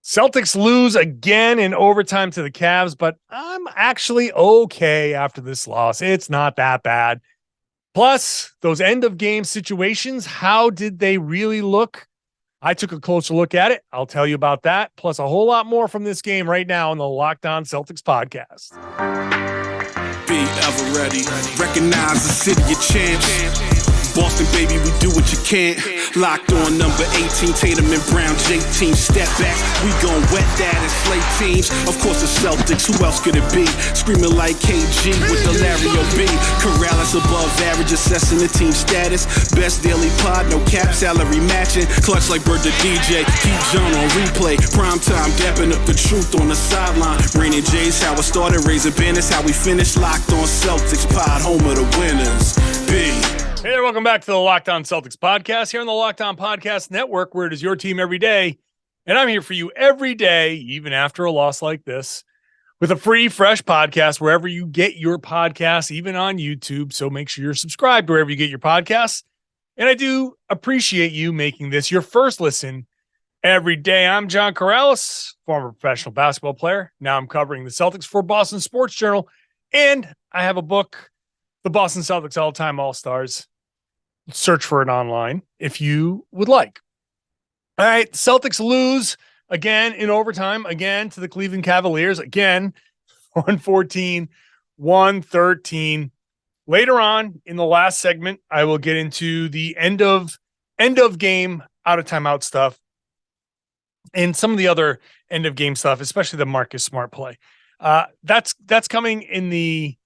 Celtics lose again in overtime to the Cavs, but I'm actually okay after this loss. It's not that bad. Plus, those end of game situations, how did they really look? I took a closer look at it. I'll tell you about that, plus a whole lot more from this game right now on the Locked On Celtics podcast. Be ever ready. Recognize the city of champs. Boston, baby, we do what you can't. Locked on number 18, Tatum and Brown, J-team, step back. We gon' wet that and slay teams. Of course, the Celtics, who else could it be? Screaming like KG with the Larry O.B. Karalis above average, assessing the team status. Best daily pod, no cap, salary matching. Clutch like Bird the DJ, keep John on replay. Prime time, dapping up the truth on the sideline. Raining J's, how it started, raising banners, how we finished. Locked on Celtics pod, home of the winners. B. Hey there, welcome back to the Locked On Celtics podcast here on the Locked On Podcast Network, where it is your team every day. And I'm here for you every day, even after a loss like this, with a free, fresh podcast wherever you get your podcasts, even on YouTube. So make sure you're subscribed wherever you get your podcasts. And I do appreciate you making this your first listen every day. I'm John Karalis, former professional basketball player. Now I'm covering the Celtics for Boston Sports Journal. And I have a book, The Boston Celtics All-Time All-Stars. Search for it online if you would like. All right, Celtics lose again in overtime, again to the Cleveland Cavaliers, again 114-113. Later on in the last segment, I will get into the end of game out of timeout stuff and some of the other end of game stuff, especially the Marcus Smart play. That's coming in the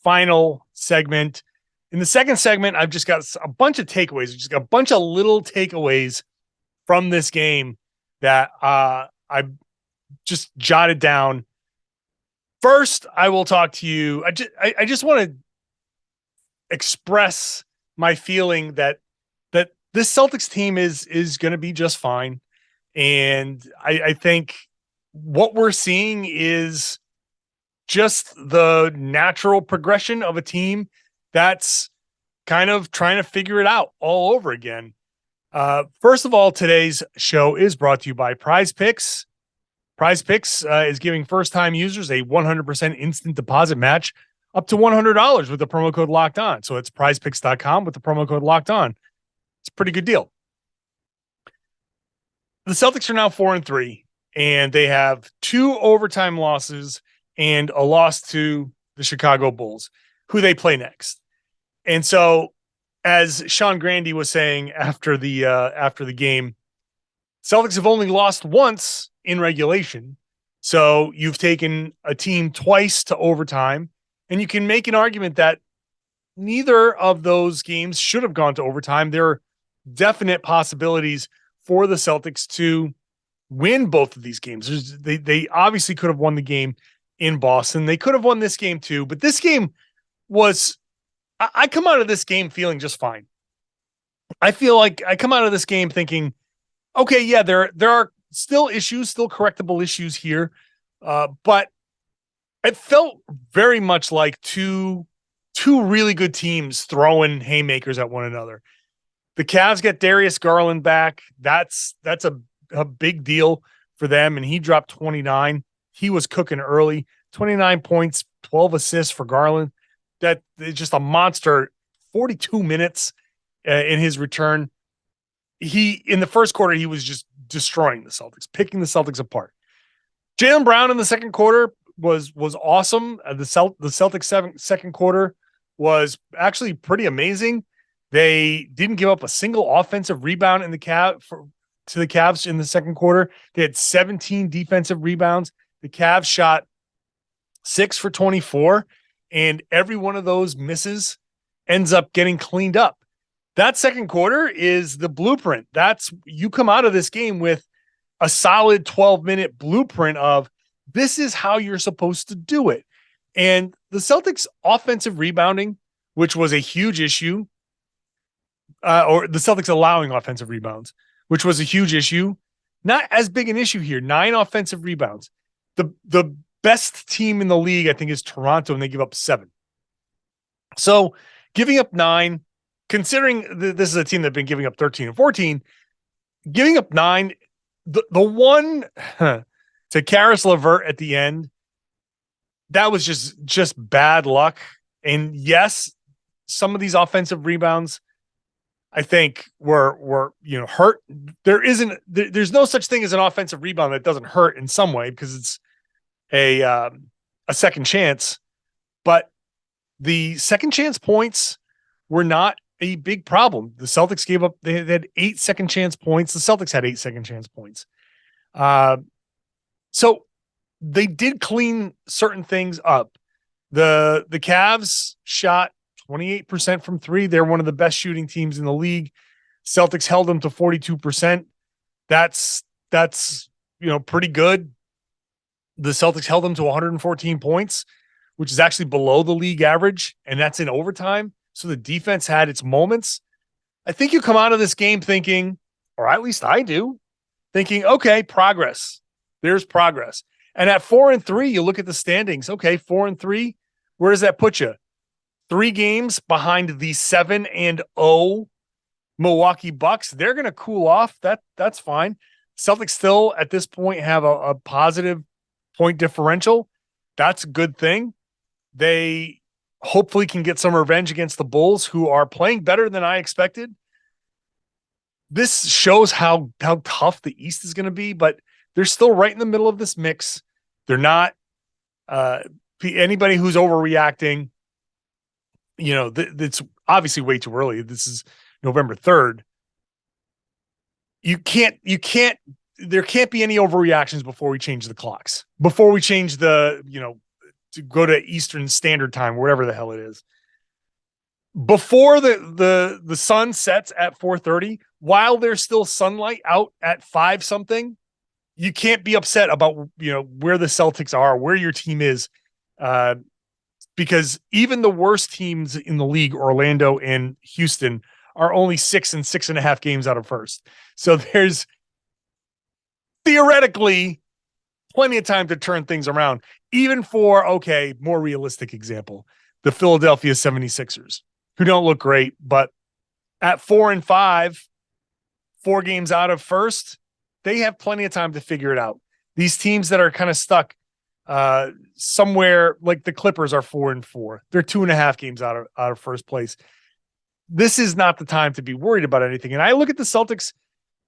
final segment. In the second segment, I've just got a bunch of takeaways. Just got a bunch of little takeaways from this game that I just jotted down. First, I will talk to you. I just want to express my feeling that this Celtics team is going to be just fine, and I think what we're seeing is just the natural progression of a team that's kind of trying to figure it out all over again. First of all, today's show is brought to you by PrizePicks. PrizePicks is giving first-time users a 100% instant deposit match up to $100 with the promo code Locked On. So it's PrizePicks.com with the promo code Locked On. It's a pretty good deal. The Celtics are now 4-3, and they have 2 overtime losses and a loss to the Chicago Bulls, who they play next. And so, as Sean Grandy was saying after the game, Celtics have only lost once in regulation. So you've taken a team twice to overtime, and you can make an argument that neither of those games should have gone to overtime. There are definite possibilities for the Celtics to win both of these games. They obviously could have won the game in Boston. They could have won this game too, but this game was, I come out of this game feeling just fine. I feel like I come out of this game thinking, okay, yeah, there are still issues, still correctable issues here. But it felt very much like two really good teams throwing haymakers at one another. The Cavs get Darius Garland back. That's a big deal for them. And he dropped 29. He was cooking early, 29 points, 12 assists for Garland. That is just a monster. 42 minutes in his return. In the first quarter, he was just destroying the Celtics, picking the Celtics apart. Jaylen Brown in the second quarter was awesome. The Celtics second quarter was actually pretty amazing. They didn't give up a single offensive rebound to the Cavs in the second quarter. They had 17 defensive rebounds. The Cavs shot 6 for 24, and every one of those misses ends up getting cleaned up. That second quarter is the blueprint. You come out of this game with a solid 12-minute blueprint of this is how you're supposed to do it. And the Celtics offensive rebounding, which was a huge issue, or the Celtics allowing offensive rebounds, which was a huge issue, not as big an issue here. 9 offensive rebounds. The best team in the league, I think, is Toronto, and they give up 7. So giving up 9, considering this is a team that's been giving up 13 and 14, giving up 9, the one to Karis LeVert at the end, that was just bad luck. And yes, some of these offensive rebounds, I think were hurt. There's no such thing as an offensive rebound that doesn't hurt in some way because it's a second chance. But the second chance points were not a big problem. The Celtics gave up, they had 8 second chance points. The Celtics had 8 second chance points. So they did clean certain things up. The Cavs shot 28% from 3. They're one of the best shooting teams in the league. Celtics held them to 42%. That's pretty good. The Celtics held them to 114 points, which is actually below the league average, and that's in overtime. So the defense had its moments. I think you come out of this game thinking, or at least I do, thinking, okay, progress. There's progress. And at 4-3, you look at the standings. Okay, 4-3. Where does that put you? 3 games behind the 7-0 Milwaukee Bucks. They're going to cool off. That's fine. Celtics still at this point have a positive point differential. That's a good thing. They hopefully can get some revenge against the Bulls, who are playing better than I expected. This shows how tough the East is going to be, but they're still right in the middle of this mix. They're not anybody who's overreacting. It's obviously way too early. This is November 3rd. There can't be any overreactions before we change the clocks, before we change to go to Eastern Standard Time, whatever the hell it is. Before the sun sets at 4:30, while there's still sunlight out at 5 something, you can't be upset about where the Celtics are, where your team is, because even the worst teams in the league, Orlando and Houston, are only 6 and 6.5 games out of first. So there's theoretically plenty of time to turn things around, even for, more realistic example, the Philadelphia 76ers, who don't look great, but at 4-5, 4 games out of first, they have plenty of time to figure it out. These teams that are kind of stuck somewhere, like the Clippers are 4-4. They're 2.5 games out of first place. This is not the time to be worried about anything. And I look at the Celtics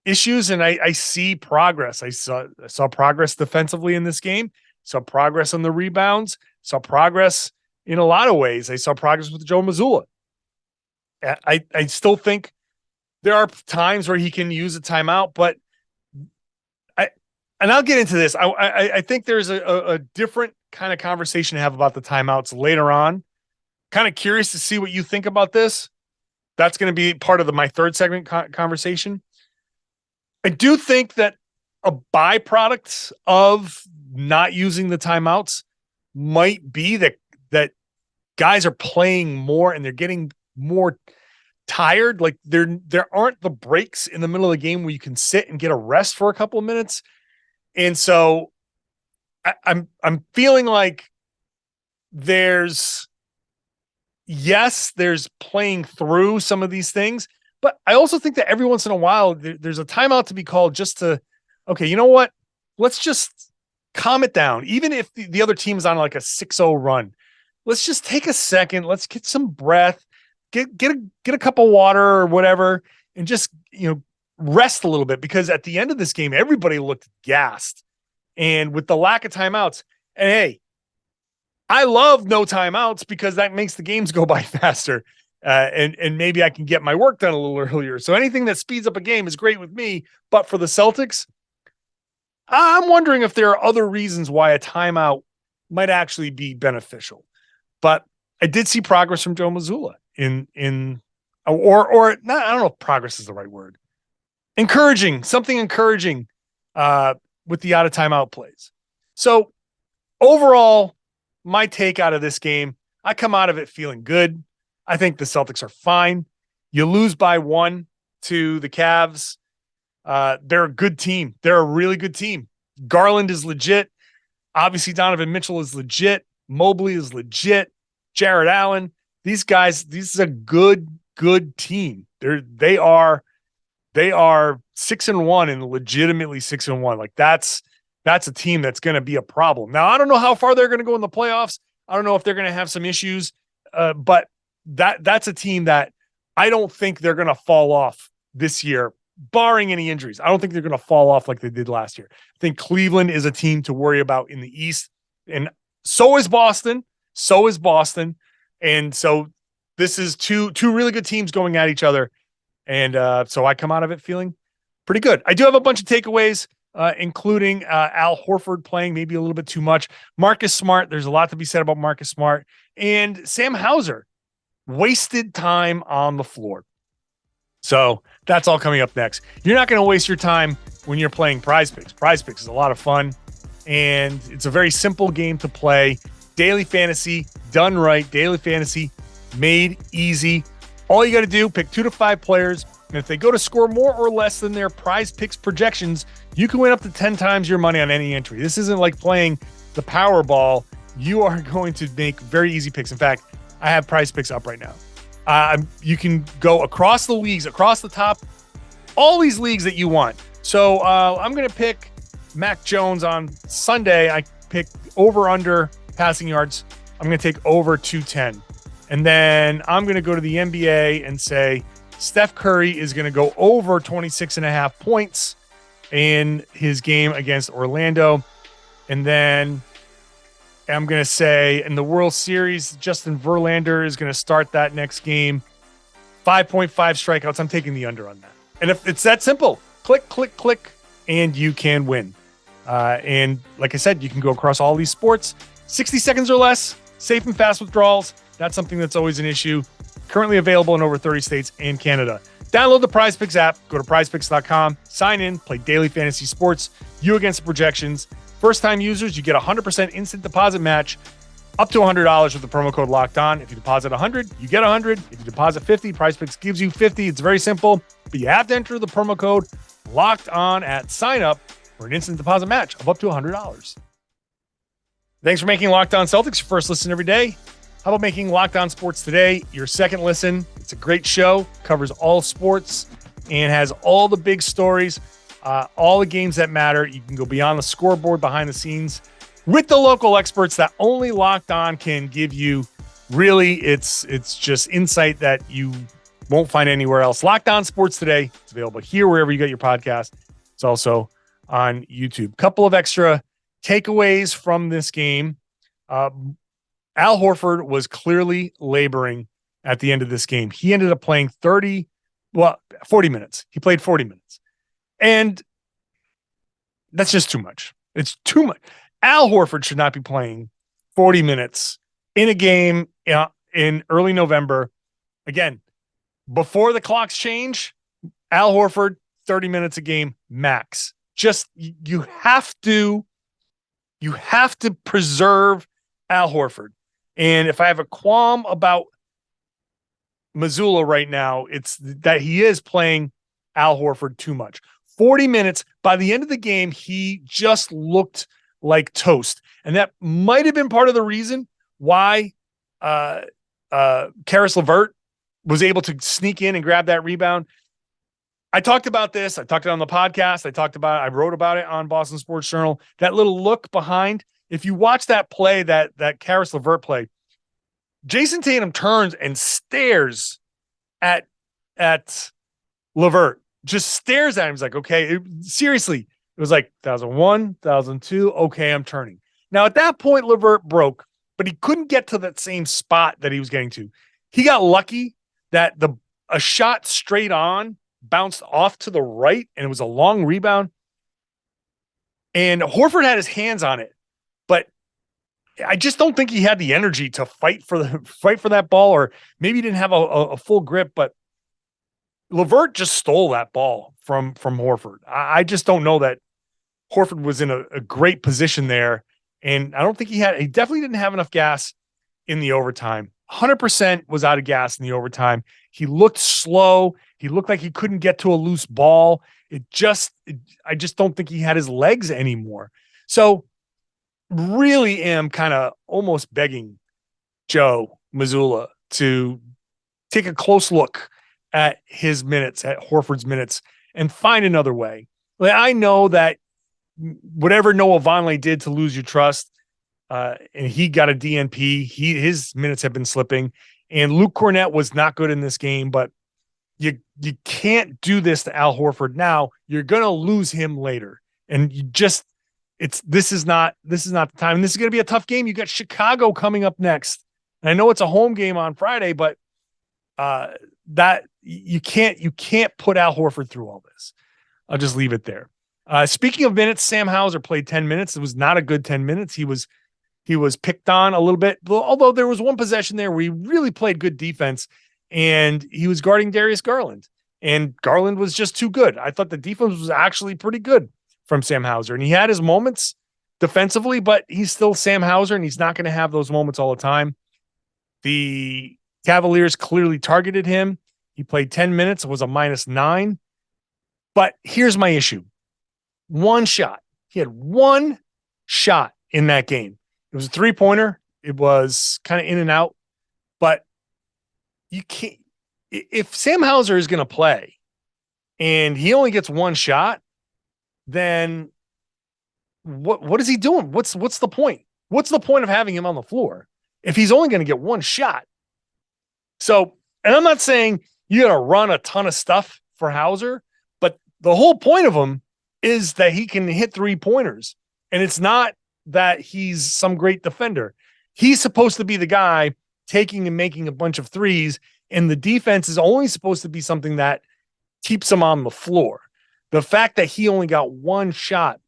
issues and I see progress. I saw progress defensively in this game, saw progress on the rebounds, saw progress in a lot of ways. I saw progress with Joe Mazzulla. I still think there are times where he can use a timeout, but I'll get into this. I think there's a different kind of conversation to have about the timeouts later on. Kind of curious to see what you think about this. That's going to be part of my third segment conversation. I do think that a byproduct of not using the timeouts might be that guys are playing more and they're getting more tired. Like there aren't the breaks in the middle of the game where you can sit and get a rest for a couple of minutes. And so I'm feeling like there's playing through some of these things, but I also think that every once in a while there's a timeout to be called just to, okay, you know what? Let's just calm it down. Even if the other team's on like a 6-0 run, let's just take a second. Let's get some breath, get a cup of water or whatever, and just, rest a little bit, because at the end of this game, everybody looked gassed. And with the lack of timeouts, and hey, I love no timeouts because that makes the games go by faster. And maybe I can get my work done a little earlier. So anything that speeds up a game is great with me. But for the Celtics, I'm wondering if there are other reasons why a timeout might actually be beneficial. But I did see progress from Joe Mazzulla or not. I don't know if progress is the right word. Something encouraging with the out of timeout plays. So overall, my take out of this game, I come out of it feeling good. I think the Celtics are fine. You lose by 1 to the Cavs. They're a good team. They're a really good team. Garland is legit. Obviously, Donovan Mitchell is legit. Mobley is legit. Jared Allen. These guys, this is a good team. They are They are 6-1 and legitimately 6-1. Like that's a team that's going to be a problem. Now, I don't know how far they're going to go in the playoffs. I don't know if they're going to have some issues, but that's a team that I don't think they're going to fall off this year, barring any injuries. I don't think they're going to fall off like they did last year. I think Cleveland is a team to worry about in the East, and so is Boston. And so this is two really good teams going at each other. And so I come out of it feeling pretty good. I do have a bunch of takeaways, including Al Horford playing maybe a little bit too much. Marcus Smart, there's a lot to be said about Marcus Smart. And Sam Hauser, wasted time on the floor. So that's all coming up next. You're not going to waste your time when you're playing PrizePicks. PrizePicks is a lot of fun, and it's a very simple game to play. Daily fantasy done right. Daily fantasy made easy. All you got to do, pick 2 to 5 players, and if they go to score more or less than their PrizePicks projections, you can win up to 10 times your money on any entry. This isn't like playing the Powerball. You are going to make very easy picks. In fact, I have PrizePicks up right now. You can go across the leagues, across the top, all these leagues that you want. So I'm going to pick Mac Jones on Sunday. I picked over/under passing yards. I'm going to take over 210. And then I'm going to go to the NBA and say Steph Curry is going to go over 26.5 points in his game against Orlando. And then I'm going to say in the World Series, Justin Verlander is going to start that next game. 5.5 strikeouts. I'm taking the under on that. And if it's that simple, click, and you can win. And like I said, you can go across all these sports. 60 seconds or less, safe and fast withdrawals. That's something that's always an issue. Currently available in over 30 states and Canada. Download the PrizePicks app. Go to prizepicks.com. Sign in. Play daily fantasy sports. You against the projections. First-time users, you get a 100% instant deposit match up to $100 with the promo code Locked On. If you deposit $100, you get $100. If you deposit $50, PrizePicks gives you $50. It's very simple, but you have to enter the promo code Locked On at sign-up for an instant deposit match of up to $100. Thanks for making Locked On Celtics your first listen every day. How about making Locked On Sports Today your second listen? It's a great show, covers all sports, and has all the big stories, all the games that matter. You can go beyond the scoreboard, behind the scenes, with the local experts that only Locked On can give you. Really, it's just insight that you won't find anywhere else. Locked On Sports Today. It's available here, wherever you get your podcast. It's also on YouTube. Couple of extra takeaways from this game. Al Horford was clearly laboring at the end of this game. He ended up playing 40 minutes. He played 40 minutes. And that's just too much. It's too much. Al Horford should not be playing 40 minutes in a game in early November. Again, before the clocks change, Al Horford, 30 minutes a game max. Just you have to preserve Al Horford. And if I have a qualm about Mazzulla right now, it's that he is playing Al Horford too much. 40 minutes. By the end of the game, he just looked like toast. And that might have been part of the reason why Karis LeVert was able to sneak in and grab that rebound. I talked about this. I talked it on the podcast. I wrote about it on Boston Sports Journal. That little look behind. If you watch that play, that Karis LeVert play, Jayson Tatum turns and stares at LeVert. Just stares at him. He's like, okay, seriously. It was like 1,001, 1,002. Okay, I'm turning. Now, at that point, LeVert broke, but he couldn't get to that same spot that he was getting to. He got lucky that a shot straight on bounced off to the right, and it was a long rebound. And Horford had his hands on it, but I just don't think he had the energy to fight for that ball, or maybe he didn't have a full grip. But LeVert just stole that ball from Horford. I just don't know that Horford was in a great position there, and I don't think he definitely didn't have enough gas in the overtime. 100% was out of gas in the overtime. He looked slow. He looked like he couldn't get to a loose ball. I just don't think he had his legs anymore. So really am kind of almost begging Joe Mazzulla to take a close look at his minutes, at Horford's minutes, and find another way. Like, I know that whatever Noah Vonleh did to lose your trust, and he got a DNP, his minutes have been slipping, and Luke Cornett was not good in this game, but you can't do this to Al Horford now. You're going to lose him later. And this is not the time. And this is going to be a tough game. You got Chicago coming up next. And I know it's a home game on Friday, but that you can't put Al Horford through all this. I'll just leave it there. Speaking of minutes, Sam Hauser played 10 minutes. It was not a good 10 minutes. He was picked on a little bit, although there was one possession there where he really played good defense, and he was guarding Darius Garland, and Garland was just too good. I thought the defense was actually pretty good from Sam Hauser, and he had his moments defensively, but he's still Sam Hauser, and he's not going to have those moments all the time. The Cavaliers clearly targeted him. He played 10 minutes. It was a -9. But here's my issue. One shot. He had one shot in that game. It was a 3-pointer. It was kind of in and out, but you can't, if Sam Hauser is going to play and he only gets one shot, then what is he doing? What's the point? What's the point of having him on the floor if he's only going to get one shot? So, and I'm not saying you got to run a ton of stuff for Hauser, but the whole point of him is that he can hit 3-pointers, and it's not that he's some great defender. He's supposed to be the guy taking and making a bunch of threes, and the defense is only supposed to be something that keeps him on the floor. The fact that he only got one shot,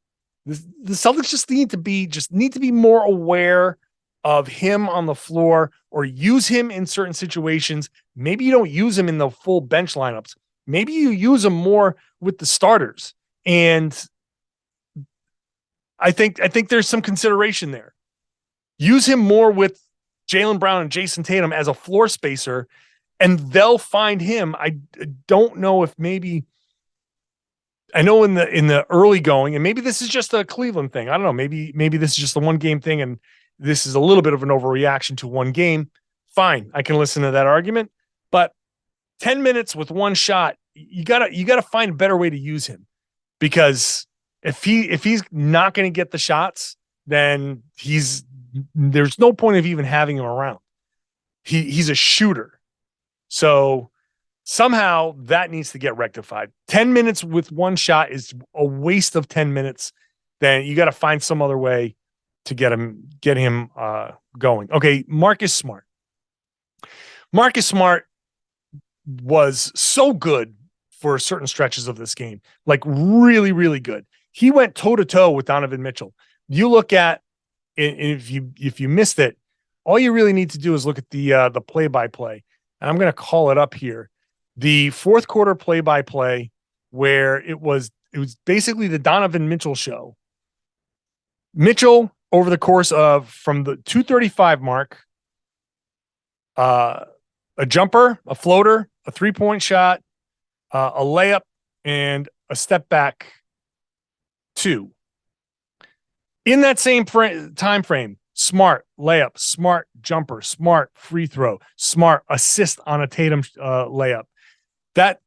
the Celtics just need to be more aware of him on the floor, or use him in certain situations. Maybe you don't use him in the full bench lineups. Maybe you use him more with the starters. And I think there's some consideration there. Use him more with Jaylen Brown and Jayson Tatum as a floor spacer, and they'll find him. I don't know if maybe, I know in the early going, and maybe this is just a Cleveland thing. I don't know. Maybe this is just a one game thing, and this is a little bit of an overreaction to one game. Fine, I can listen to that argument. But 10 minutes with one shot, you gotta find a better way to use him, because if he's not going to get the shots, then there's no point of even having him around. He's a shooter. So somehow that needs to get rectified. 10 minutes with one shot is a waste of 10 minutes. Then you got to find some other way to get him going. Okay, Marcus Smart. Marcus Smart was so good for certain stretches of this game, like really, really good. He went toe-to-toe with Donovan Mitchell. You look at, and if you missed it, all you really need to do is look at the play-by-play. And I'm going to call it up here. The fourth quarter play-by-play, where it was basically the Donovan Mitchell show. Mitchell, over the course of, from the 2:35 mark, a jumper, a floater, a 3-point shot, a layup, and a step back 2. In that same time frame, Smart layup, Smart jumper, Smart free throw, Smart assist on a Tatum layup. That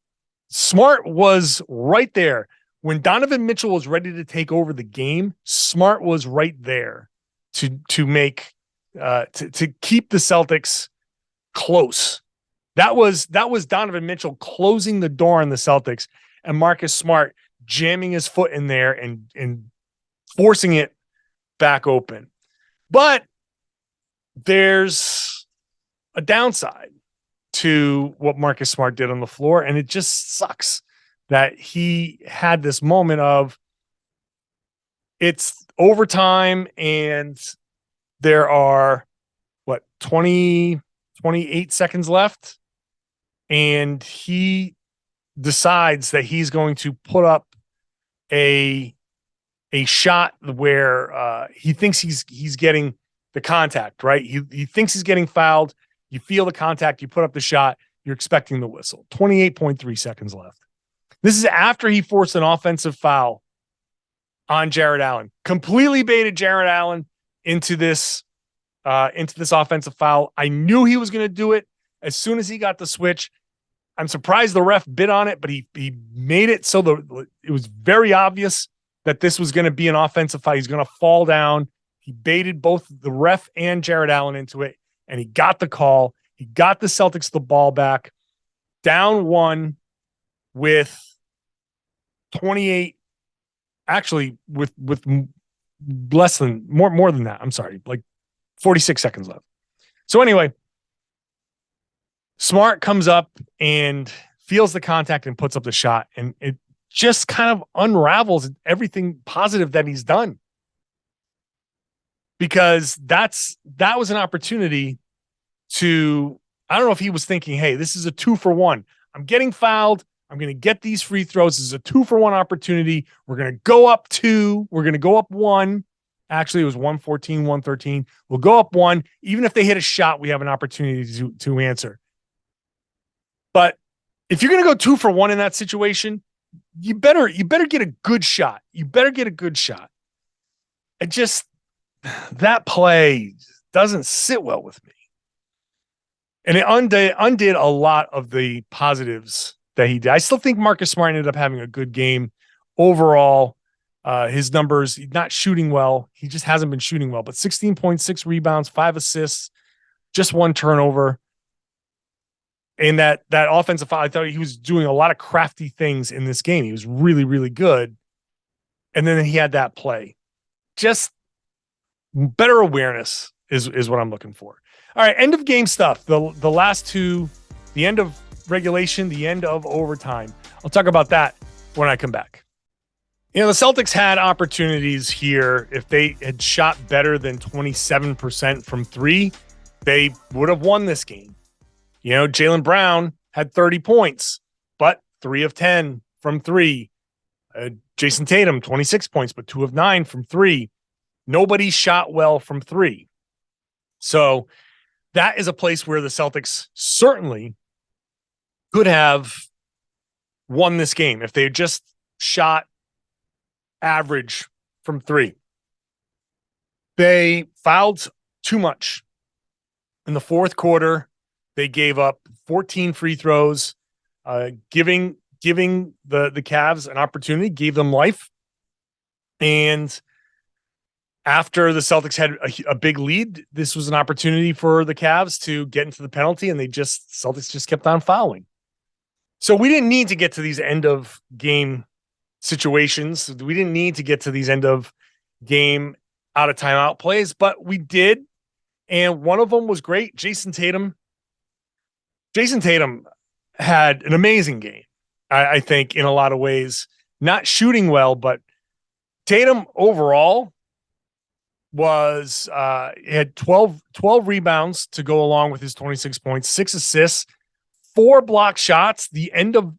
Smart was right there. When Donovan Mitchell was ready to take over the game, Smart was right there to make to keep the Celtics close. That was Donovan Mitchell closing the door on the Celtics, and Marcus Smart jamming his foot in there and forcing it back open. But there's a downside to what Marcus Smart did on the floor, and it just sucks that he had this moment of, it's overtime and there are 28 seconds left, and he decides that he's going to put up a shot where he thinks he's getting the contact, right? He thinks he's getting fouled. You feel the contact, you put up the shot, you're expecting the whistle. 28.3 seconds left. This is after he forced an offensive foul on Jared Allen. Completely baited Jared Allen into this offensive foul. I knew he was going to do it as soon as he got the switch. I'm surprised the ref bid on it, but he made it so it was very obvious that this was going to be an offensive foul. He's going to fall down. He baited both the ref and Jared Allen into it, and he got the call. He got the Celtics the ball back, down 1 with 28. Actually, with less than more than that. I'm sorry, like 46 seconds left. So anyway, Smart comes up and feels the contact and puts up the shot, and it just kind of unravels everything positive that he's done. Because that was an opportunity to, I don't know if he was thinking, hey, this is a 2-for-1. I'm getting fouled. I'm going to get these free throws. This is a 2-for-1 opportunity. We're going to go up 2. We're going to go up 1. Actually, it was 114, 113. We'll go up 1. Even if they hit a shot, we have an opportunity to answer. But if you're going to go 2-for-1 in that situation, you better get a good shot. You better get a good shot. It just, that play doesn't sit well with me. And it undid a lot of the positives that he did. I still think Marcus Smart ended up having a good game overall. His numbers, he's not shooting well. He just hasn't been shooting well, but 16.6 rebounds, 5 assists, just 1 turnover. And that offensive foul, I thought he was doing a lot of crafty things in this game. He was really, really good. And then he had that play. Just better awareness is what I'm looking for. All right, end of game stuff. The last two, the end of regulation, the end of overtime. I'll talk about that when I come back. You know, the Celtics had opportunities here. If they had shot better than 27% from 3, they would have won this game. You know, Jaylen Brown had 30 points, but 3 of 10 from 3. Jayson Tatum, 26 points, but 2 of 9 from 3. Nobody shot well from 3. So that is a place where the Celtics certainly could have won this game if they had just shot average from 3. They fouled too much. In the fourth quarter, they gave up 14 free throws, giving the Cavs an opportunity, gave them life. And after the Celtics had a big lead, this was an opportunity for the Cavs to get into the penalty, and Celtics just kept on fouling. So we didn't need to get to these end of game situations. We didn't need to get to these end of game out of timeout plays, but we did. And one of them was great. Jayson Tatum had an amazing game. I think in a lot of ways, not shooting well, but Tatum overall had 12 rebounds to go along with his 26 points, 6 assists, 4 block shots. The end of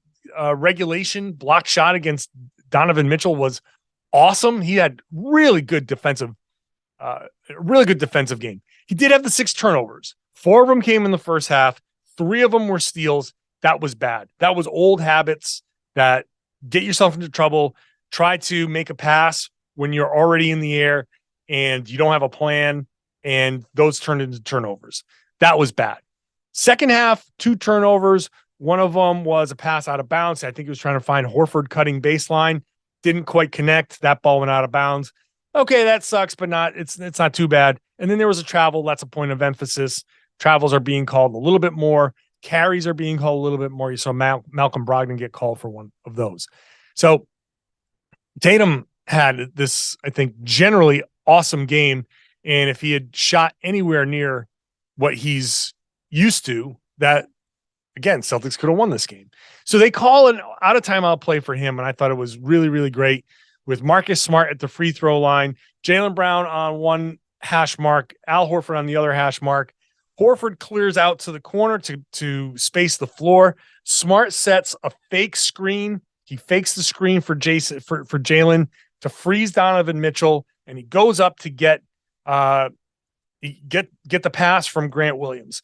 regulation block shot against Donovan Mitchell was awesome. He had really good defensive game. He did have the 6 turnovers. 4 of them came in the first half. 3 of them were steals. That was bad. That was old habits that get yourself into trouble. Try to make a pass when you're already in the air and you don't have a plan, and those turned into turnovers. That was bad. Second half, 2 turnovers. One of them was a pass out of bounds. I think he was trying to find Horford cutting baseline. Didn't quite connect. That ball went out of bounds. Okay, that sucks, but it's not too bad. And then there was a travel. That's a point of emphasis. Travels are being called a little bit more. Carries are being called a little bit more. You saw Malcolm Brogdon get called for one of those. So Tatum had this, I think, generally awesome game. And if he had shot anywhere near what he's used to, that, again, Celtics could have won this game. So they call an out of timeout play for him. And I thought it was really, really great with Marcus Smart at the free throw line, Jaylen Brown on one hash mark, Al Horford on the other hash mark. Horford clears out to the corner to space the floor. Smart sets a fake screen. He fakes the screen for Jaylen to freeze Donovan Mitchell, and he goes up to get the pass from Grant Williams.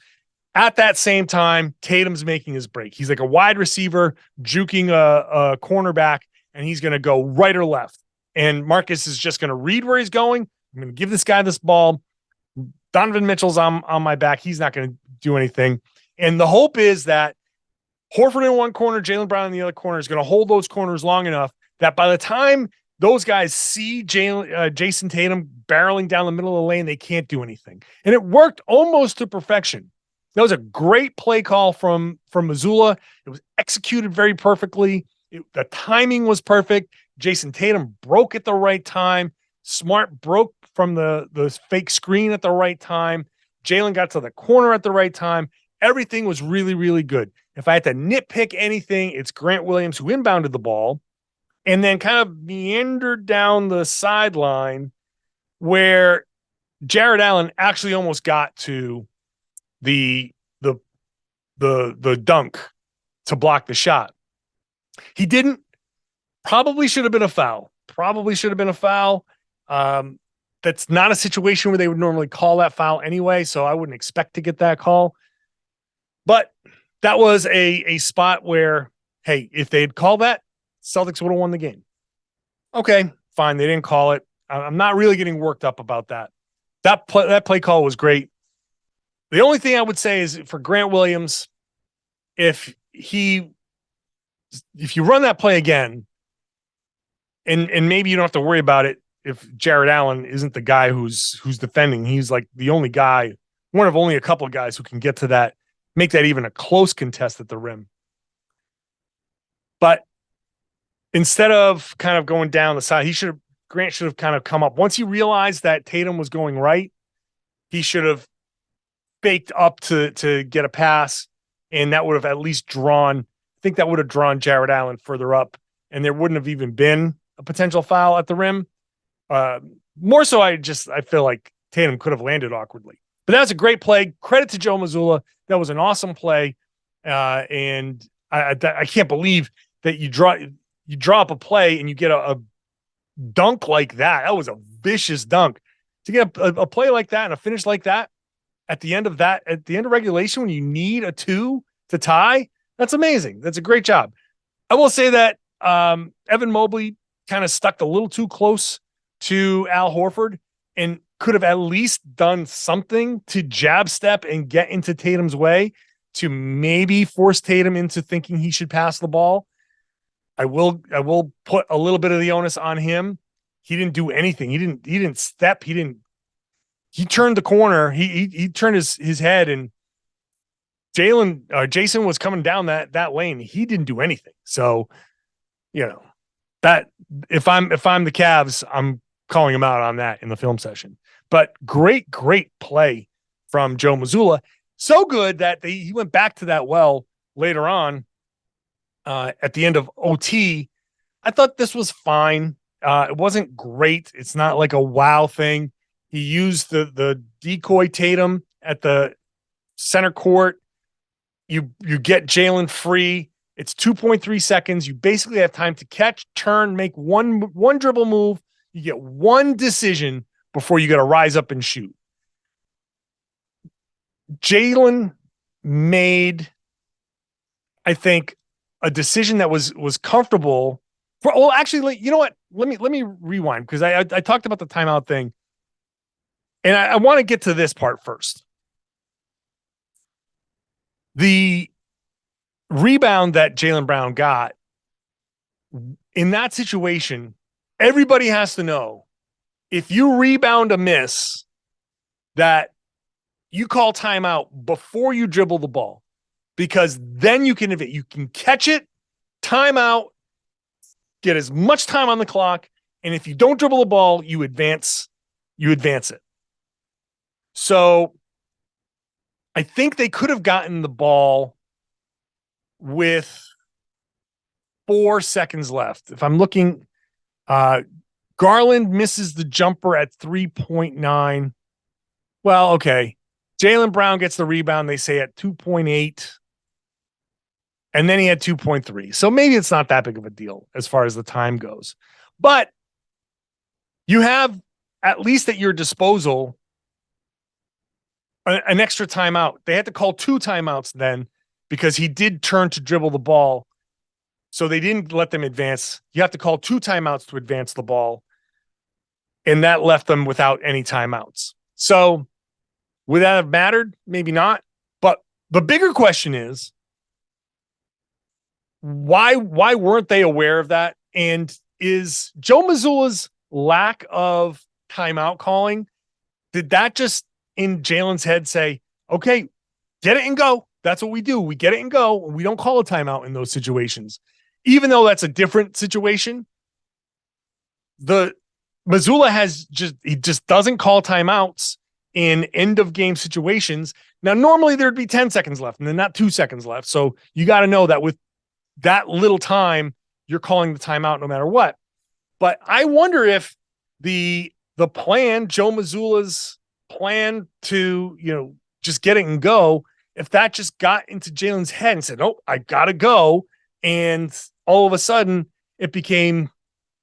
At that same time, Tatum's making his break. He's like a wide receiver juking a cornerback, and he's going to go right or left. And Marcus is just going to read where he's going. I'm going to give this guy this ball. Donovan Mitchell's on my back. He's not going to do anything. And the hope is that Horford in one corner, Jaylen Brown in the other corner is going to hold those corners long enough that by the time those guys see Jayson Tatum barreling down the middle of the lane, they can't do anything. And it worked almost to perfection. That was a great play call from Mazzulla. It was executed very perfectly. The timing was perfect. Jayson Tatum broke at the right time. Smart broke from the fake screen at the right time. Jaylen got to the corner at the right time. Everything was really, really good. If I had to nitpick anything, it's Grant Williams who inbounded the ball and then kind of meandered down the sideline where Jared Allen actually almost got to the dunk to block the shot. He didn't. Probably should have been a foul. That's not a situation where they would normally call that foul anyway, so I wouldn't expect to get that call. But that was a spot where, hey, if they had called that, Celtics would have won the game. Okay, fine. They didn't call it. I'm not really getting worked up about that. That play call was great. The only thing I would say is for Grant Williams, if you run that play again, and maybe you don't have to worry about it if Jared Allen isn't the guy who's defending. He's like the only guy, one of only a couple of guys who can get to that, make that even a close contest at the rim. But instead of kind of going down the side, Grant should have kind of come up. Once he realized that Tatum was going right, he should have faked up to get a pass, and that would have at least drawn Jared Allen further up, and there wouldn't have even been a potential foul at the rim. More so, I feel like Tatum could have landed awkwardly. But that's a great play. Credit to Joe Mazzulla. That was an awesome play. And I can't believe that you draw up a play and you get a dunk like that. That was a vicious dunk. To get a play like that and a finish like that at the end of regulation when you need a 2 to tie, that's amazing. That's a great job. I will say that Evan Mobley kind of stuck a little too close to Al Horford and could have at least done something to jab step and get into Tatum's way to maybe force Tatum into thinking he should pass the ball. I will put a little bit of the onus on him. He didn't do anything. He didn't step. He turned the corner. He turned his head, and Jayson was coming down that lane. He didn't do anything. So, that if I'm the Cavs, I'm calling him out on that in the film session. But great play from Joe Mazzulla. So good that he went back to that well later on at the end of OT. I thought this was fine. It wasn't great. It's not like a wow thing. He used the decoy Tatum at the center court. You get Jaylen free. It's 2.3 seconds. You basically have time to catch, turn, make one dribble move. You get one decision before you got to rise up and shoot. Jaylen made, I think, a decision that was comfortable. Actually, you know what? Let me rewind because I talked about the timeout thing, and I want to get to this part first. The rebound that Jaylen Brown got in that situation, everybody has to know if you rebound a miss that you call timeout before you dribble the ball, because then you can catch it, timeout, get as much time on the clock, and if you don't dribble the ball, you advance it. So I think they could have gotten the ball with 4 seconds left. If I'm looking, Garland misses the jumper at 3.9. Well, okay. Jaylen Brown gets the rebound, they say at 2.8. And then he had 2.3. So maybe it's not that big of a deal as far as the time goes. But you have at least at your disposal an extra timeout. They had to call 2 timeouts then because he did turn to dribble the ball. So they didn't let them advance. You have to call 2 timeouts to advance the ball. And that left them without any timeouts. So would that have mattered? Maybe not. But the bigger question is, why weren't they aware of that? And is Joe Mazzulla's lack of timeout calling, did that just in Jaylen's head say, okay, get it and go? That's what we do. We get it and go. We don't call a timeout in those situations. Even though that's a different situation, the Mazzulla he just doesn't call timeouts in end of game situations. Now, normally there'd be 10 seconds left and then not 2 seconds left. So you got to know that with that little time, you're calling the timeout no matter what. But I wonder if the plan, Joe Mazzulla's plan to, just get it and go, if that just got into Jaylen's head and said, "Oh, I gotta go," and all of a sudden it became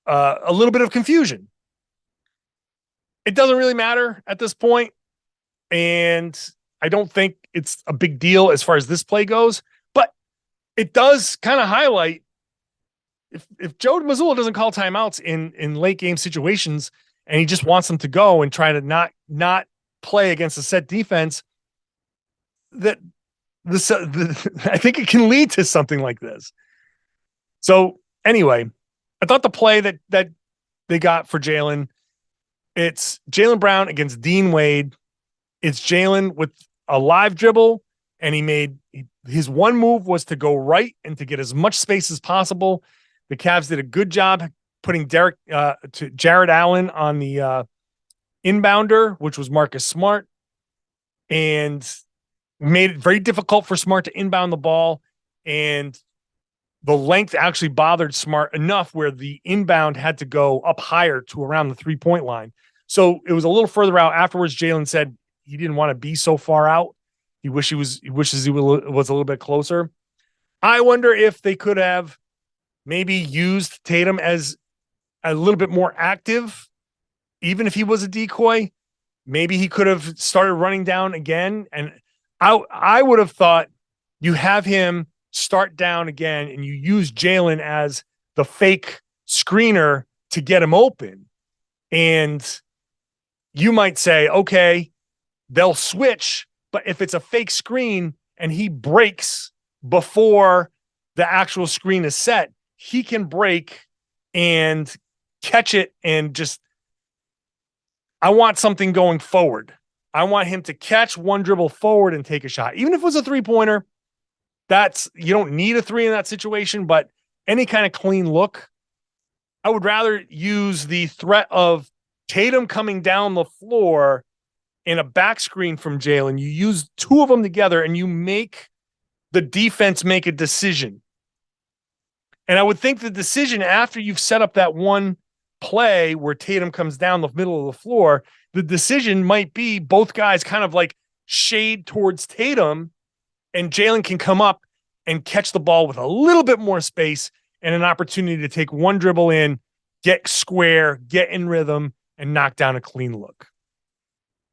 a little bit of confusion. It doesn't really matter at this point, and I don't think it's a big deal as far as this play goes. But it does kind of highlight if Joe Mazzulla doesn't call timeouts in late game situations, and he just wants them to go and try to not play against a set defense, that I think it can lead to something like this. So anyway, I thought the play that they got for Jaylen, it's Jaylen Brown against Dean Wade. It's Jaylen with a live dribble, and his one move was to go right and to get as much space as possible. The Cavs did a good job putting Jared Allen on the inbounder, which was Marcus Smart, and made it very difficult for Smart to inbound the ball. And the length actually bothered Smart enough where the inbound had to go up higher to around the 3-point line. So it was a little further out. Afterwards, Jaylen said he didn't want to be so far out. He wishes he was a little bit closer. I wonder if they could have maybe used Tatum as a little bit more active, even if he was a decoy. Maybe he could have started running down again. And I would have thought you have him start down again and you use Jaylen as the fake screener to get him open. And you might say, okay, they'll switch, but if it's a fake screen and he breaks before the actual screen is set, he can break and catch it and just, I want something going forward. I want him to catch one dribble forward and take a shot. Even if it was a 3-pointer, you don't need a 3 in that situation, but any kind of clean look, I would rather use the threat of Tatum coming down the floor in a back screen from Jaylen. You use 2 of them together and you make the defense make a decision. And I would think the decision after you've set up that one play where Tatum comes down the middle of the floor, the decision might be both guys kind of like shade towards Tatum, and Jaylen can come up and catch the ball with a little bit more space and an opportunity to take one dribble in, get square, get in rhythm, and knock down a clean look.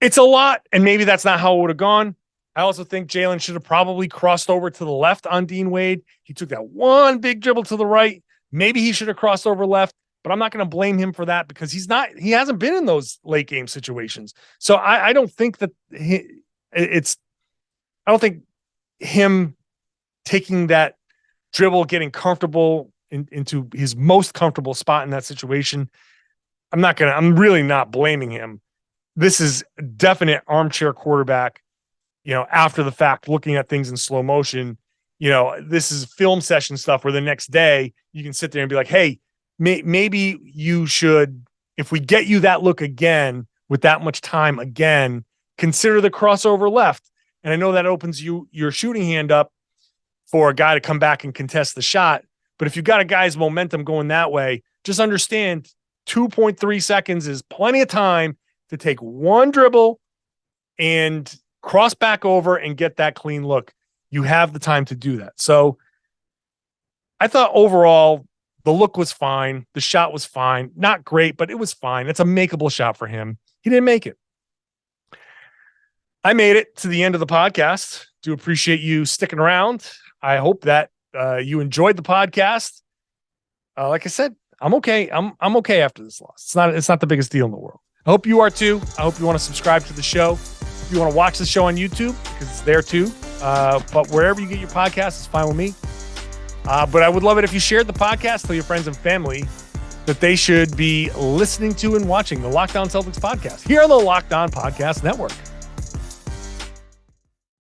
It's a lot, and maybe that's not how it would have gone. I also think Jaylen should have probably crossed over to the left on Dean Wade. He took that one big dribble to the right. Maybe he should have crossed over left, but I'm not going to blame him for that because he hasn't been in those late game situations. So I don't think that I don't think him taking that dribble, getting comfortable into his most comfortable spot in that situation, I'm really not blaming him. This is definite armchair quarterback, after the fact, looking at things in slow motion. This is film session stuff where the next day you can sit there and be like, hey, maybe you should, if we get you that look again with that much time again, consider the crossover left. And I know that opens your shooting hand up for a guy to come back and contest the shot. But if you've got a guy's momentum going that way, just understand 2.3 seconds is plenty of time to take one dribble and cross back over and get that clean look. You have the time to do that. So I thought overall the look was fine. The shot was fine. Not great, but it was fine. It's a makeable shot for him. He didn't make it. I made it to the end of the podcast. Do appreciate you sticking around. I hope that you enjoyed the podcast. Like I said, I'm okay. I'm okay after this loss. It's not the biggest deal in the world. I hope you are too. I hope you want to subscribe to the show. If you want to watch the show on YouTube, because it's there too. But wherever you get your podcasts, it's fine with me. But I would love it if you shared the podcast, tell your friends and family that they should be listening to and watching the Locked On Celtics podcast here on the Locked On Podcast Network.